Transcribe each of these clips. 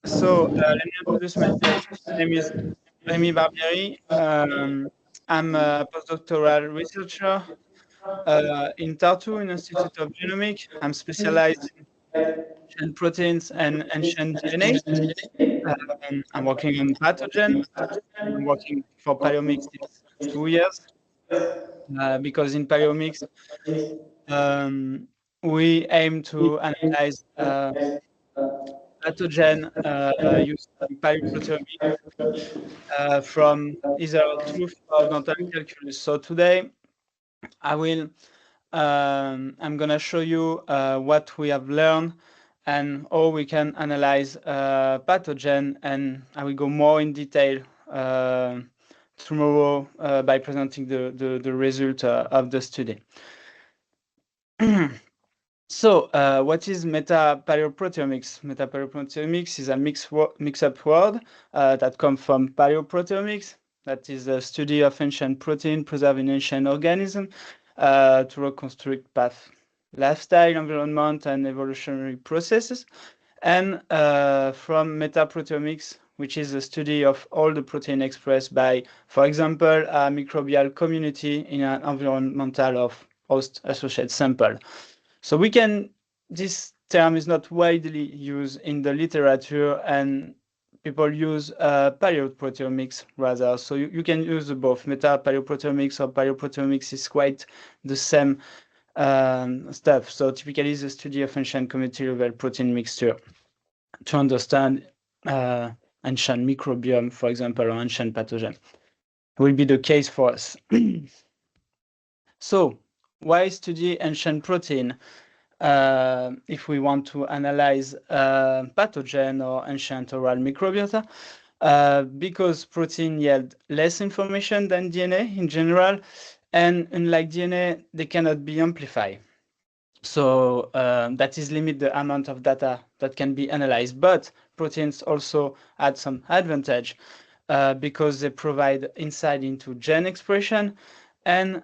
Let me introduce myself. My name is Remi Barbieri. I'm a postdoctoral researcher in Tartu, in Institute of Genomics. I'm specialized in ancient proteins and ancient DNA. I'm working on pathogen. I'm working for PaleoMIX since 2 years because in PaleoMIX we aim to analyze pathogen using paleoproteomics from either truth or dental calculus. So today I'm gonna show you what we have learned and how we can analyze pathogen, and I will go more in detail tomorrow by presenting the result of the study. So, what is Metapaleoproteomics? Metapaleoproteomics is a mix-up word that comes from paleoproteomics, that is a study of ancient protein preserved in ancient organisms to reconstruct path, lifestyle, environment, and evolutionary processes. And from metaproteomics, which is a study of all the protein expressed by, for example, a microbial community in an environmental of host-associated sample. So this term is not widely used in the literature, and people use paleoproteomics rather. So you can use both. Metapaleoproteomics or paleoproteomics is quite the same stuff. So typically the study of ancient community level protein mixture to understand ancient microbiome, for example, or ancient pathogen. It will be the case for us. So why study ancient protein? If we want to analyze pathogen or ancient oral microbiota, because protein yield less information than DNA in general, and unlike DNA, they cannot be amplified. So that is limit the amount of data that can be analyzed. But proteins also add some advantage because they provide insight into gene expression, and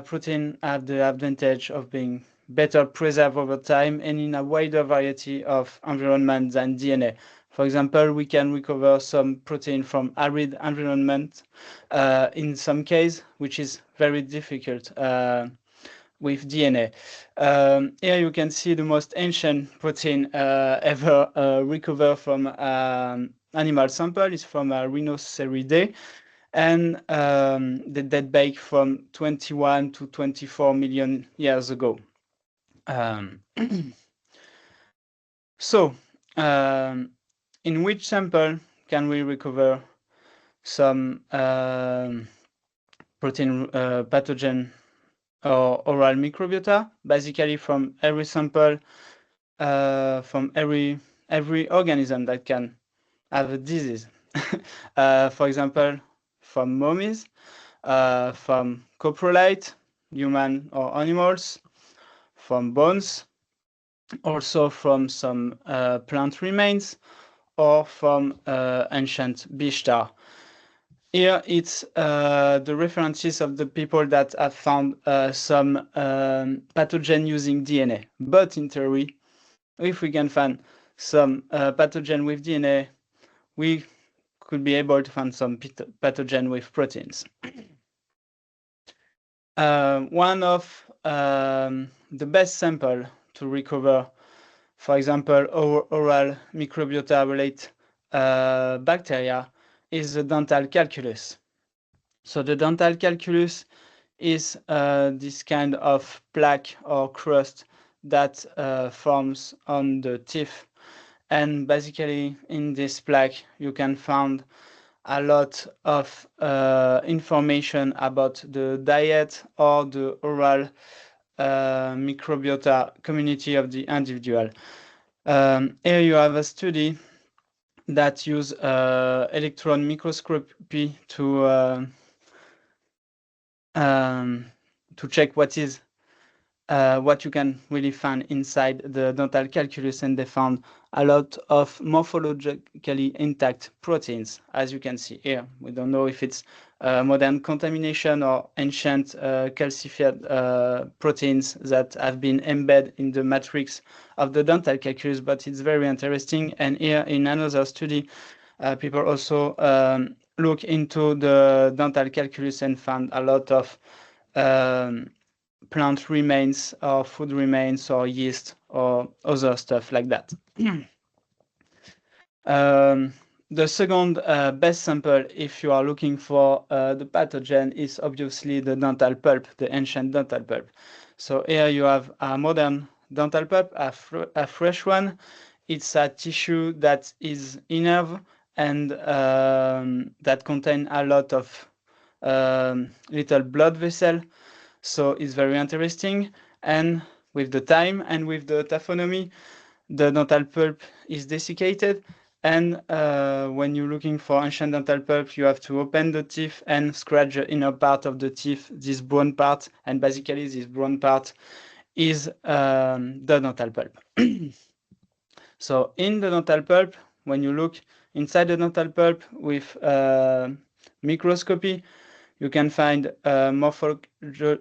protein have the advantage of being better preserved over time and in a wider variety of environments than DNA. For example, we can recover some protein from arid environment in some case, which is very difficult with DNA. Here you can see the most ancient protein ever recovered from animal sample is from Rhinoceridae, and the date back from 21 to 24 million years ago. So, in which sample can we recover some protein pathogen or oral microbiota? Basically, from every sample, from every organism that can have a disease. For example, from mummies, from coprolite, human or animals, from bones, also from some plant remains, or from ancient Bishtar. Here it's the references of the people that have found some pathogen using DNA. But in theory, if we can find some pathogen with DNA, we could be able to find some pathogen with proteins. One of the best sample to recover, for example, oral microbiota related bacteria is the dental calculus. So the dental calculus is this kind of plaque or crust that forms on the teeth. And basically in this plaque, you can find a lot of information about the diet or the oral microbiota community of the individual. Here you have a study that use electron microscopy to check what is what you can really find inside the dental calculus, and they found a lot of morphologically intact proteins, as you can see here. We don't know if it's modern contamination or ancient calcified proteins that have been embedded in the matrix of the dental calculus, but it's very interesting. And here in another study, people also look into the dental calculus and found a lot of plant remains or food remains or yeast or other stuff like that. The second best sample, if you are looking for the pathogen, is obviously the dental pulp, the ancient dental pulp. So here you have a modern dental pulp, a fresh one. It's a tissue that is inert and that contain a lot of little blood vessel. So it's very interesting. And with the time and with the taphonomy, the dental pulp is desiccated. And when you're looking for ancient dental pulp, you have to open the teeth and scratch the inner part of the teeth, this brown part. And basically, this brown part is the dental pulp. So in the dental pulp, when you look inside the dental pulp with microscopy, you can find morphologically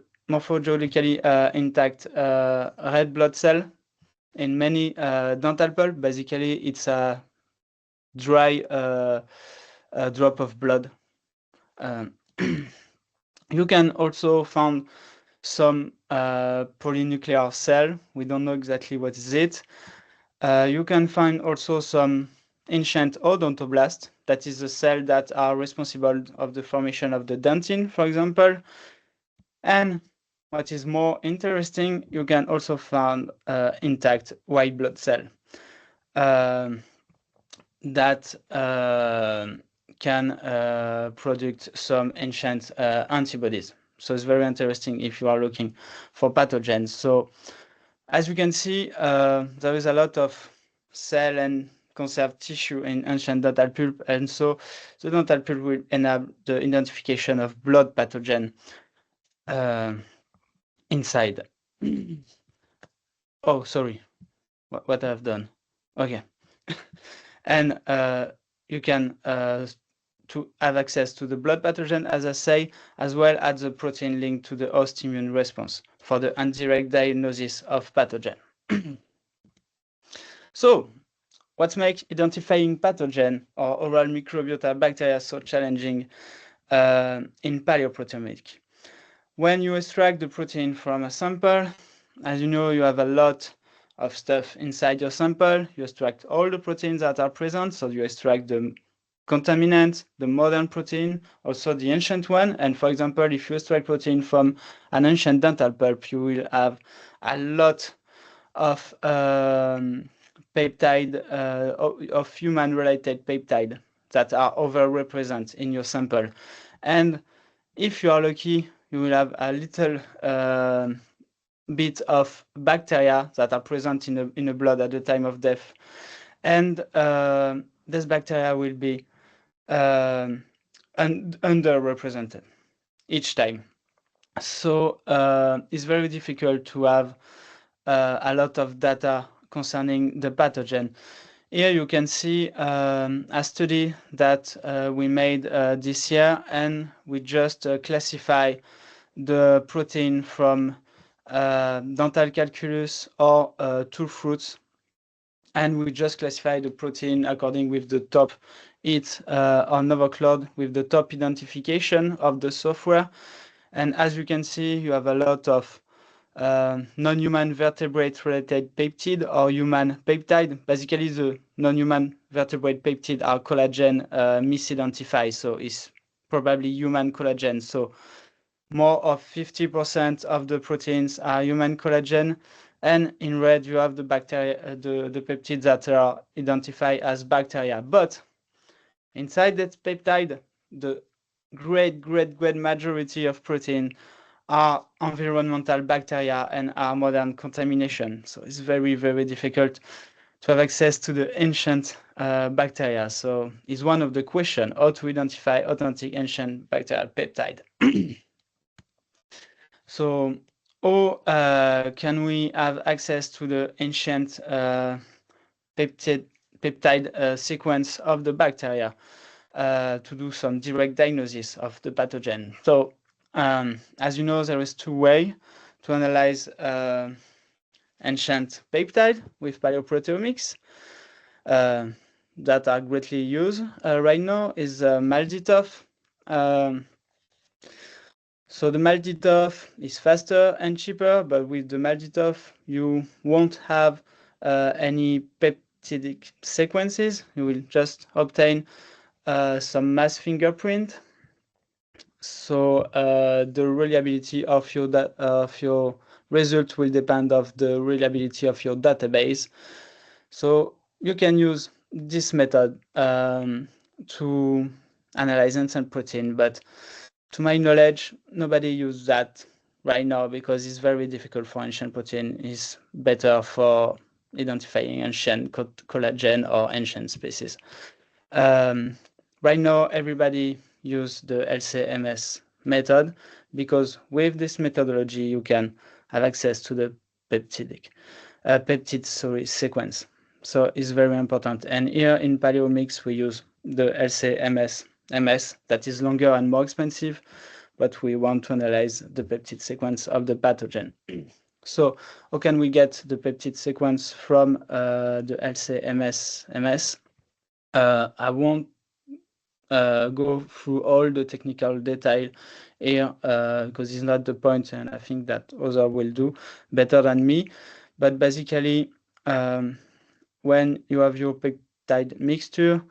intact red blood cell in many dental pulp. Basically, it's a dry drop of blood. You can also find some polynuclear cell. We don't know exactly what is it. You can find also some ancient odontoblasts, that is the cell that are responsible of the formation of the dentin, for example. And what is more interesting, you can also find intact white blood cell that can produce some ancient antibodies. So it's very interesting if you are looking for pathogens. So as you can see, there is a lot of cell and conserved tissue in ancient dental pulp, and so the dental pulp will enable the identification of blood pathogen inside. Oh, sorry, what I've done. Okay. And you can to have access to the blood pathogen, as I say, as well as the protein linked to the host immune response for the indirect diagnosis of pathogen. So, what makes identifying pathogen or oral microbiota bacteria so challenging in paleoproteomics? When you extract the protein from a sample, as you know, you have a lot of stuff inside your sample. You extract all the proteins that are present, so you extract the contaminant, the modern protein, also the ancient one. And for example, if you extract protein from an ancient dental pulp, you will have a lot of peptide, of human-related peptide that are overrepresented in your sample. And if you are lucky, you will have a little bit of bacteria that are present in the blood at the time of death. And this bacteria will be underrepresented each time. So it's very difficult to have a lot of data concerning the pathogen. Here you can see a study that we made this year, and we just classify the protein from dental calculus or tooth fruits, and we just classify the protein according with the top hit on Novocloud with the top identification of the software. And as you can see, you have a lot of non-human vertebrate-related peptide or human peptide. Basically, the non-human vertebrate peptide are collagen misidentified, so it's probably human collagen. So more of 50% of the proteins are human collagen, and in red you have the bacteria, the peptides that are identified as bacteria. But inside that peptide, the great majority of protein are environmental bacteria and are modern contamination. So it's very difficult to have access to the ancient bacteria. So it's one of the questions, how to identify authentic ancient bacterial peptide. So Or can we have access to the ancient peptide sequence of the bacteria to do some direct diagnosis of the pathogen? So, as you know, there is two ways to analyze ancient peptide with PaleoProteomics that are greatly used right now is MALDI-TOF. So the MALDI-TOF is faster and cheaper, but with the MALDI-TOF, you won't have any peptidic sequences. You will just obtain some mass fingerprint. So the reliability of your result will depend of the reliability of your database. So you can use this method to analyze ancient protein, but to my knowledge, nobody uses that right now because it's very difficult for ancient protein. It's better for identifying ancient collagen or ancient species. Right now, everybody use the LC-MS method because with this methodology, you can have access to the peptide sequence. So it's very important. And here in PaleoMIX, we use the LC-MS that is longer and more expensive, but we want to analyze the peptide sequence of the pathogen. So how can we get the peptide sequence from the LC-MS? I won't go through all the technical detail here because it's not the point, and I think that others will do better than me. But basically, when you have your peptide mixture,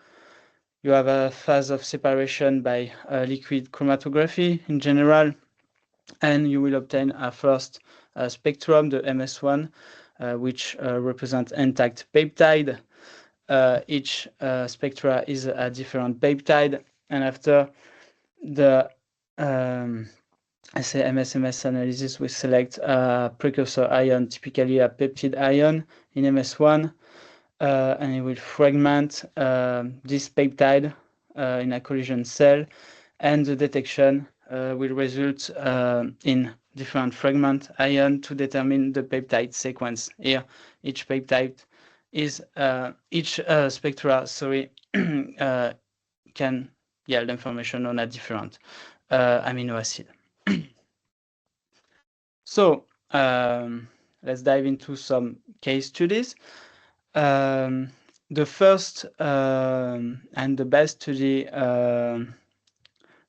you have a phase of separation by liquid chromatography in general, and you will obtain a first spectrum, the MS1, which represents intact peptide. Each spectra is a different peptide, and after the MS analysis, we select a precursor ion, typically a peptide ion in MS1, and it will fragment this peptide in a collision cell, and the detection will result in different fragment ion to determine the peptide sequence. Here, each peptide is each spectra, can yield information on a different amino acid. So let's dive into some case studies. The first and the best study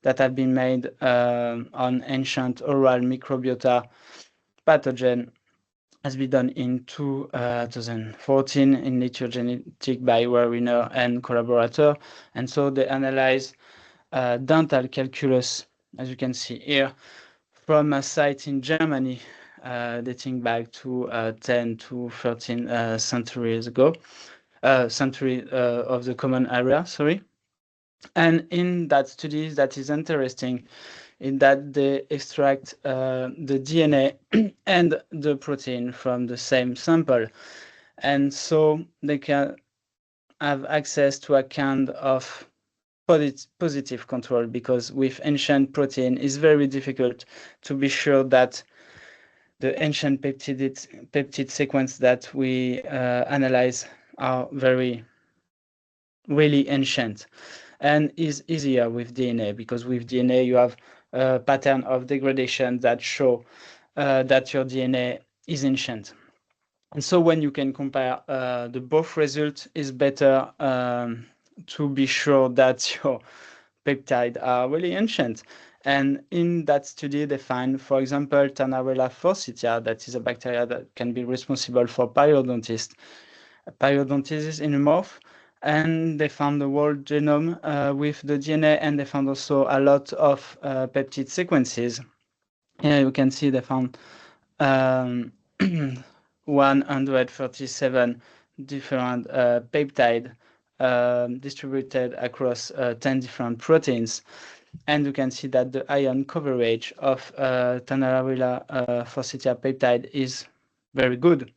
that have been made on ancient oral microbiota pathogen has been done in 2014 in Nature Genetic by Wariner and collaborator. And so they analyze dental calculus, as you can see here, from a site in Germany dating back to 10 to 13 centuries ago, century of the common area, sorry. And in that study, that is interesting, in that they extract the DNA and the protein from the same sample. And so they can have access to a kind of positive control, because with ancient protein, it's very difficult to be sure that the ancient peptide sequence that we analyze are really ancient. And is easier with DNA, because with DNA you have a pattern of degradation that show that your DNA is ancient. And so when you can compare the both results, is better to be sure that your peptides are really ancient. And in that study, they find, for example, Tanarella forsythia, that is a bacteria that can be responsible for periodontitis in the mouth. And they found the whole genome with the DNA, and they found also a lot of peptide sequences. Here you can see they found 137 different peptides distributed across 10 different proteins. And you can see that the ion coverage of Tanarella forsythia peptide is very good.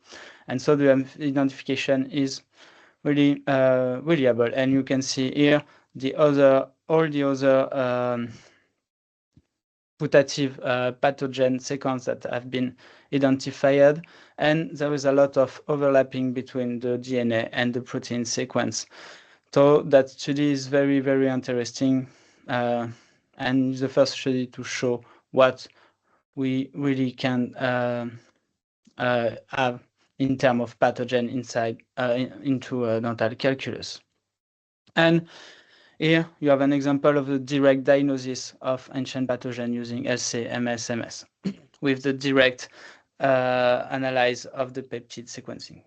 And so the identification is really reliable. And you can see here all the other putative pathogen sequence that have been identified, and there is a lot of overlapping between the DNA and the protein sequence. So that study is very, very interesting, and the first study to show what we really can have in terms of pathogen inside into dental calculus. And here you have an example of the direct diagnosis of ancient pathogen using LC-MS/MS with the direct analysis of the peptide sequencing.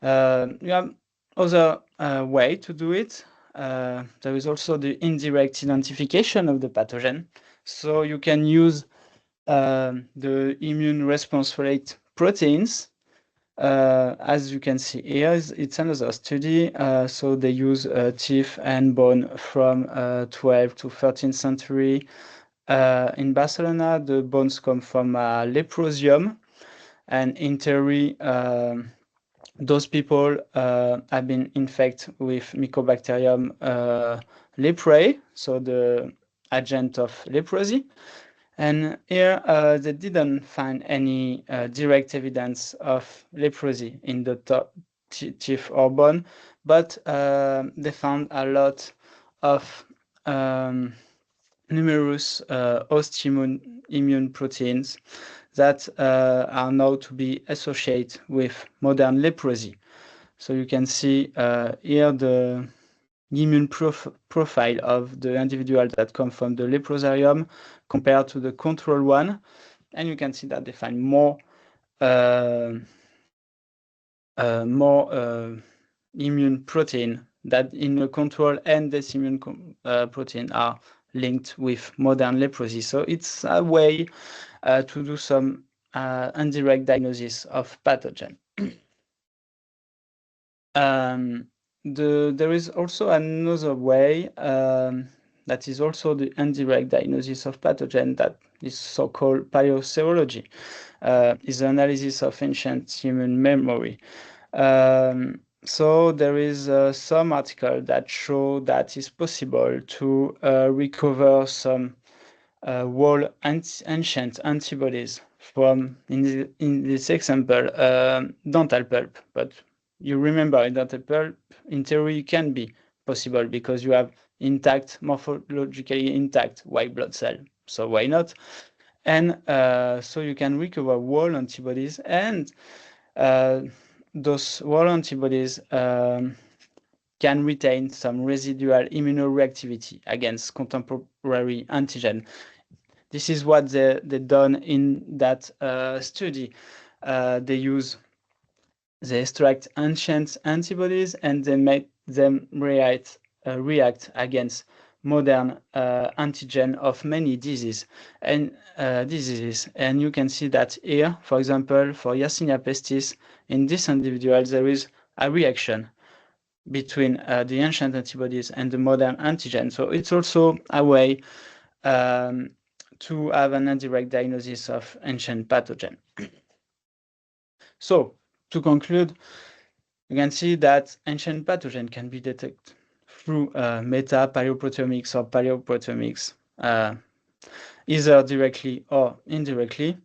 You have other way to do it. There is also the indirect identification of the pathogen. So you can use the immune response rate proteins. As you can see here, it's another study. So they use teeth and bone from 12th to 13th century. In Barcelona, the bones come from leprosium, and in theory, those people have been infected with Mycobacterium leprae, so the agent of leprosy. And here they didn't find any direct evidence of leprosy in the teeth or bone, but they found a lot of numerous host immune proteins that are known to be associated with modern leprosy. So you can see here the immune profile of the individual that come from the leprosarium compared to the control one, and you can see that they find more immune protein that in the control, and this immune protein are linked with modern leprosy. So it's a way to do some indirect diagnosis of pathogen. There is also another way that is also the indirect diagnosis of pathogen, that is so-called paleoserology, is the analysis of ancient human memory. So there is some article that show that it's possible to recover some whole ancient antibodies from, in this example, dental pulp. But you remember, in dental pulp, in theory, can be possible because you have intact, morphologically intact white blood cell. So why not? And so you can recover whole antibodies, and those whole antibodies can retain some residual immunoreactivity against contemporary antigen. This is what they done in that study. They extract ancient antibodies and they make them react against modern antigen of many diseases. And you can see that here, for example, for Yersinia pestis, in this individual, there is a reaction between the ancient antibodies and the modern antigen. So it's also a way to have an indirect diagnosis of ancient pathogen. So, to conclude, you can see that ancient pathogen can be detected through Metapaleoproteomics or PaleoProteomics, either directly or indirectly.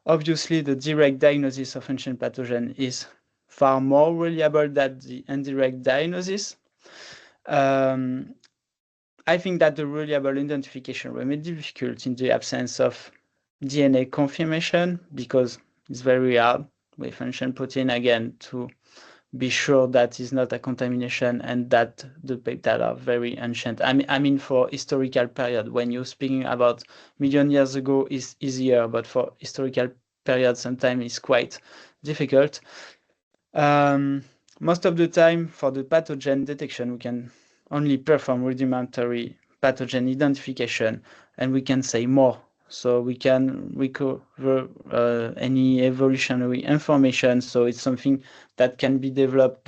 Obviously, the direct diagnosis of ancient pathogen is far more reliable than the indirect diagnosis. I think that the reliable identification remains difficult in the absence of DNA confirmation, because it's very hard with ancient protein, again, to be sure that it's not a contamination and that the peptides are very ancient. I mean, for historical period, when you're speaking about million years ago, is easier, but for historical period, sometimes it's quite difficult. Most of the time, for the pathogen detection, we can only perform rudimentary pathogen identification, and we can say more. So we can recover any evolutionary information. So it's something that can be developed,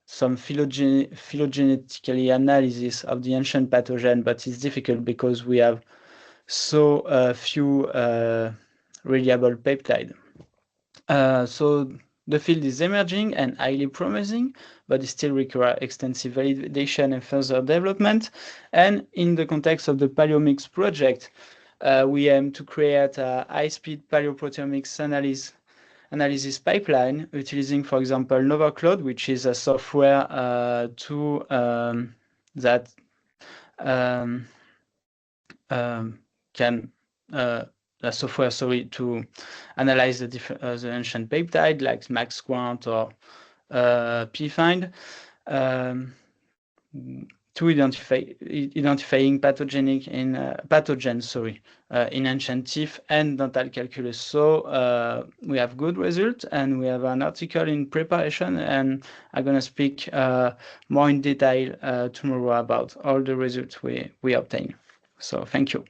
some phylogenetically analysis of the ancient pathogen, but it's difficult because we have so few reliable peptides. So The field is emerging and highly promising, but it still requires extensive validation and further development. And in the context of the PaleoMIX project, we aim to create a high-speed paleoproteomics analysis pipeline utilizing, for example, NovaCloud, which is a software to analyze the ancient peptide like MaxQuant or pFind, to identifying pathogens in ancient teeth and dental calculus. So we have good results, and we have an article in preparation, and I'm going to speak more in detail tomorrow about all the results we obtain. So thank you.